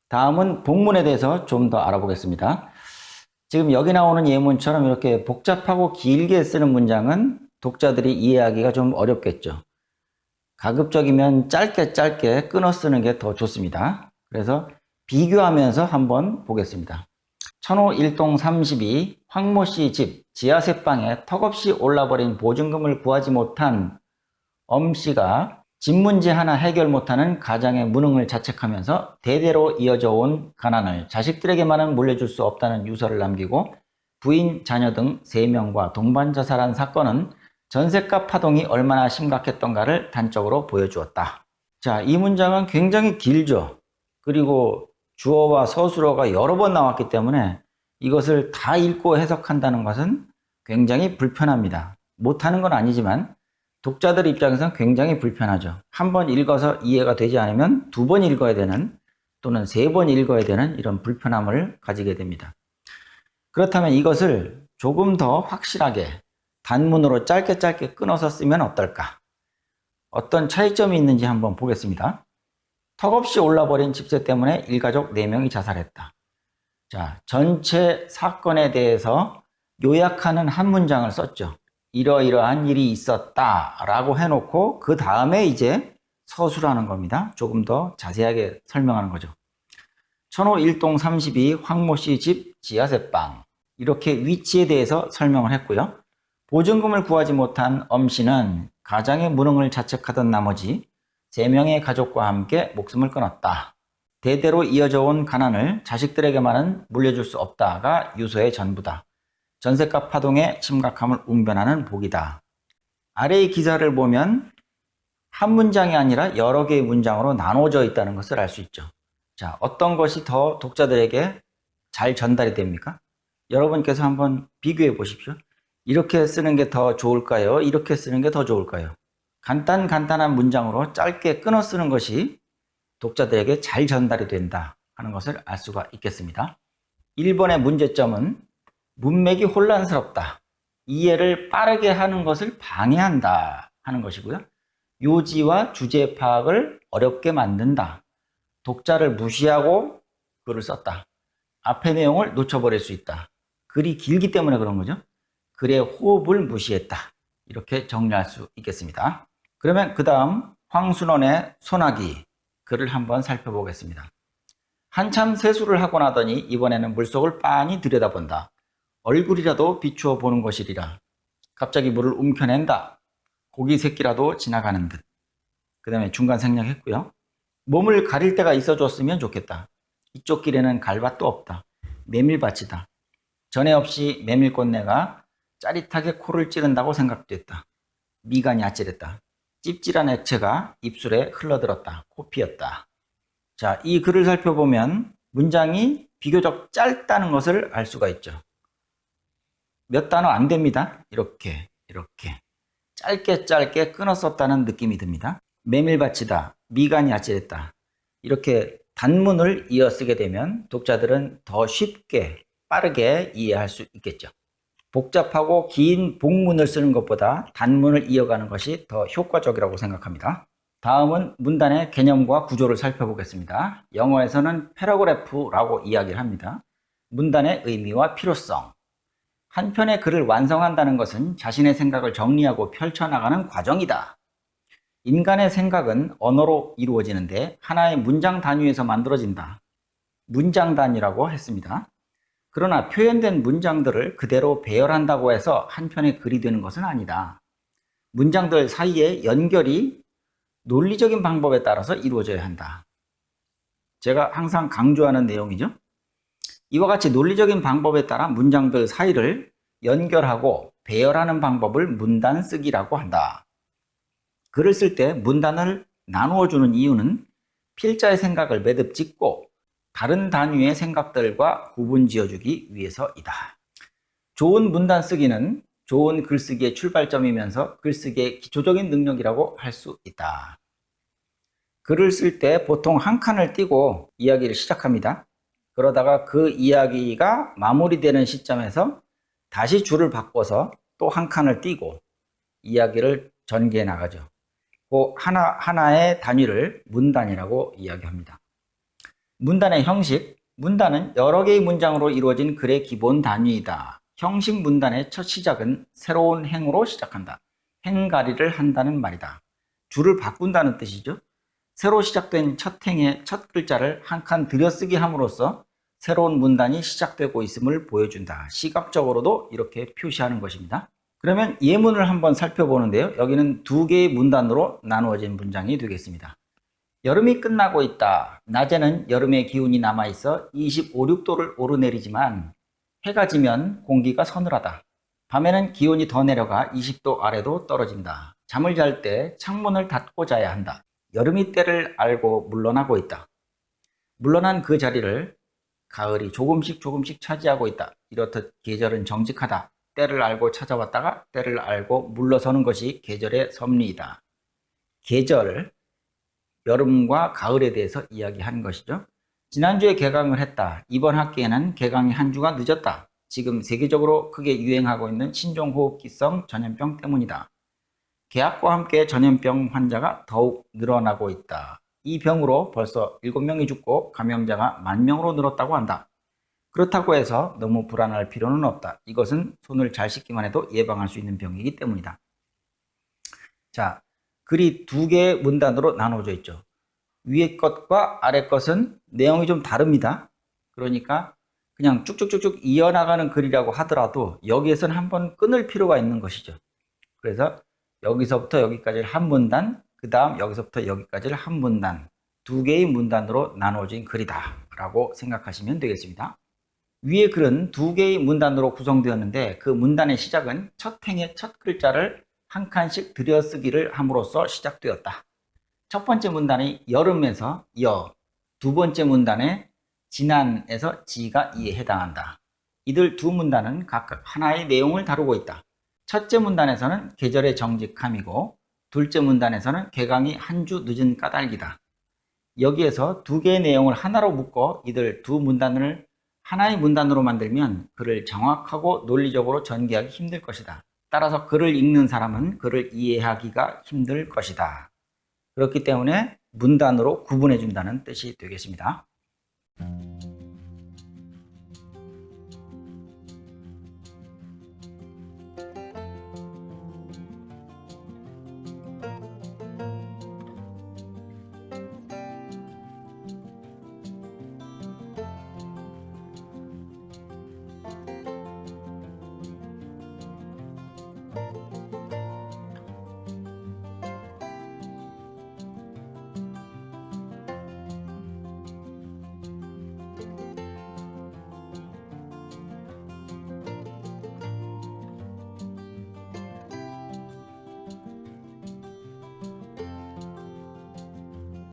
다음은 복문에 대해서 좀 더 알아보겠습니다. 지금 여기 나오는 예문처럼 이렇게 복잡하고 길게 쓰는 문장은 독자들이 이해하기가 좀 어렵겠죠. 가급적이면 짧게 끊어 쓰는 게 더 좋습니다. 그래서 비교하면서 한번 보겠습니다. 천호 일동 32 황모 씨 집 지하세방에 턱없이 올라버린 보증금을 구하지 못한 엄 씨가 집 문제 하나 해결 못하는 가장의 무능을 자책하면서 대대로 이어져 온 가난을 자식들에게만은 물려줄 수 없다는 유서를 남기고 부인, 자녀 등 3명과 동반자살한 사건은 전셋값 파동이 얼마나 심각했던가를 단적으로 보여주었다. 자, 이 문장은 굉장히 길죠. 그리고 주어와 서술어가 여러 번 나왔기 때문에 이것을 다 읽고 해석한다는 것은 굉장히 불편합니다. 못하는 건 아니지만 독자들 입장에서는 굉장히 불편하죠. 한 번 읽어서 이해가 되지 않으면 2번 읽어야 되는 또는 3번 읽어야 되는 이런 불편함을 가지게 됩니다. 그렇다면 이것을 조금 더 확실하게 단문으로 짧게 끊어서 쓰면 어떨까? 어떤 차이점이 있는지 한번 보겠습니다. 턱없이 올라버린 집세 때문에 일가족 4명이 자살했다. 자, 전체 사건에 대해서 요약하는 한 문장을 썼죠. 이러이러한 일이 있었다 라고 해놓고 그 다음에 이제 서술하는 겁니다. 조금 더 자세하게 설명하는 거죠. 천호 일동 32 황모씨 집 지하세방, 이렇게 위치에 대해서 설명을 했고요. 보증금을 구하지 못한 엄씨는 가장의 무능을 자책하던 나머지 3명의 가족과 함께 목숨을 끊었다. 대대로 이어져 온 가난을 자식들에게만은 물려줄 수 없다가 유서의 전부다. 전셋값 파동의 심각함을 웅변하는 복이다. 아래의 기사를 보면 한 문장이 아니라 여러 개의 문장으로 나눠져 있다는 것을 알 수 있죠. 자, 어떤 것이 더 독자들에게 잘 전달이 됩니까? 여러분께서 한번 비교해 보십시오. 이렇게 쓰는 게 더 좋을까요? 이렇게 쓰는 게 더 좋을까요? 간단한 문장으로 짧게 끊어 쓰는 것이 독자들에게 잘 전달이 된다 하는 것을 알 수가 있겠습니다. 1번의 문제점은 문맥이 혼란스럽다. 이해를 빠르게 하는 것을 방해한다 하는 것이고요. 요지와 주제 파악을 어렵게 만든다. 독자를 무시하고 글을 썼다. 앞의 내용을 놓쳐버릴 수 있다. 글이 길기 때문에 그런 거죠. 글의 호흡을 무시했다. 이렇게 정리할 수 있겠습니다. 그러면 그 다음 황순원의 소나기 글을 한번 살펴보겠습니다. 한참 세수를 하고 나더니 이번에는 물속을 빤히 들여다본다. 얼굴이라도 비추어 보는 것이리라. 갑자기 물을 움켜낸다. 고기 새끼라도 지나가는 듯. 그 다음에 중간 생략했고요. 몸을 가릴 데가 있어줬으면 좋겠다. 이쪽 길에는 갈밭도 없다. 메밀밭이다. 전에 없이 메밀꽃내가 짜릿하게 코를 찌른다고 생각됐다. 미간이 아찔했다. 찝찝한 액체가 입술에 흘러들었다. 코피였다. 자, 이 글을 살펴보면 문장이 비교적 짧다는 것을 알 수가 있죠. 몇 단어 안 됩니다. 이렇게 짧게 끊어 썼다는 느낌이 듭니다. 메밀밭이다, 미간이 아찔했다, 이렇게 단문을 이어 쓰게 되면 독자들은 더 쉽게 빠르게 이해할 수 있겠죠. 복잡하고 긴 복문을 쓰는 것보다 단문을 이어가는 것이 더 효과적이라고 생각합니다. 다음은 문단의 개념과 구조를 살펴보겠습니다. 영어에서는 패러그래프라고 이야기를 합니다. 문단의 의미와 필요성. 한 편의 글을 완성한다는 것은 자신의 생각을 정리하고 펼쳐나가는 과정이다. 인간의 생각은 언어로 이루어지는데 하나의 문장 단위에서 만들어진다. 문장 단위라고 했습니다. 그러나 표현된 문장들을 그대로 배열한다고 해서 한 편의 글이 되는 것은 아니다. 문장들 사이의 연결이 논리적인 방법에 따라서 이루어져야 한다. 제가 항상 강조하는 내용이죠. 이와 같이 논리적인 방법에 따라 문장들 사이를 연결하고 배열하는 방법을 문단 쓰기라고 한다. 글을 쓸 때 문단을 나누어 주는 이유는 필자의 생각을 매듭 짓고 다른 단위의 생각들과 구분 지어주기 위해서이다. 좋은 문단 쓰기는 좋은 글쓰기의 출발점이면서 글쓰기의 기초적인 능력이라고 할 수 있다. 글을 쓸 때 보통 한 칸을 띄고 이야기를 시작합니다. 그러다가 그 이야기가 마무리되는 시점에서 다시 줄을 바꿔서 또 한 칸을 띄고 이야기를 전개해 나가죠. 그 하나하나의 단위를 문단이라고 이야기합니다. 문단의 형식. 문단은 여러 개의 문장으로 이루어진 글의 기본 단위이다. 형식 문단의 첫 시작은 새로운 행으로 시작한다. 행가리를 한다는 말이다. 줄을 바꾼다는 뜻이죠. 새로 시작된 첫 행의 첫 글자를 한 칸 들여쓰기 함으로써 새로운 문단이 시작되고 있음을 보여준다. 시각적으로도 이렇게 표시하는 것입니다. 그러면 예문을 한번 살펴보는데요. 여기는 두 개의 문단으로 나누어진 문장이 되겠습니다. 여름이 끝나고 있다. 낮에는 여름의 기운이 남아있어 25, 6도를 오르내리지만 해가 지면 공기가 서늘하다. 밤에는 기온이 더 내려가 20도 아래로 떨어진다. 잠을 잘 때 창문을 닫고 자야 한다. 여름이 때를 알고 물러나고 있다. 물러난 그 자리를 가을이 조금씩 차지하고 있다. 이렇듯 계절은 정직하다. 때를 알고 찾아왔다가 때를 알고 물러서는 것이 계절의 섭리이다. 계절, 여름과 가을에 대해서 이야기하는 것이죠. 지난주에 개강을 했다. 이번 학기에는 개강이 한 주가 늦었다. 지금 세계적으로 크게 유행하고 있는 신종호흡기성 전염병 때문이다. 개학과 함께 전염병 환자가 더욱 늘어나고 있다. 이 병으로 벌써 7명이 죽고 감염자가 10,000명으로 늘었다고 한다. 그렇다고 해서 너무 불안할 필요는 없다. 이것은 손을 잘 씻기만 해도 예방할 수 있는 병이기 때문이다. 자, 글이 두 개의 문단으로 나눠져 있죠. 위에 것과 아래 것은 내용이 좀 다릅니다. 그러니까 그냥 쭉쭉쭉쭉 이어나가는 글이라고 하더라도 여기에서는 한번 끊을 필요가 있는 것이죠. 그래서 여기서부터 여기까지를 한 문단, 그 다음 여기서부터 여기까지를 한 문단, 두 개의 문단으로 나눠진 글이다 라고 생각하시면 되겠습니다. 위의 글은 두 개의 문단으로 구성되었는데 그 문단의 시작은 첫 행의 첫 글자를 한 칸씩 들여쓰기를 함으로써 시작되었다. 첫 번째 문단이 여름에서 여, 두 번째 문단의 지난에서 지가 이에 해당한다. 이들 두 문단은 각각 하나의 내용을 다루고 있다. 첫째 문단에서는 계절의 정직함이고 둘째 문단에서는 개강이 한 주 늦은 까닭이다. 여기에서 두 개의 내용을 하나로 묶어 이들 두 문단을 하나의 문단으로 만들면 글을 정확하고 논리적으로 전개하기 힘들 것이다. 따라서 글을 읽는 사람은 글을 이해하기가 힘들 것이다. 그렇기 때문에 문단으로 구분해 준다는 뜻이 되겠습니다.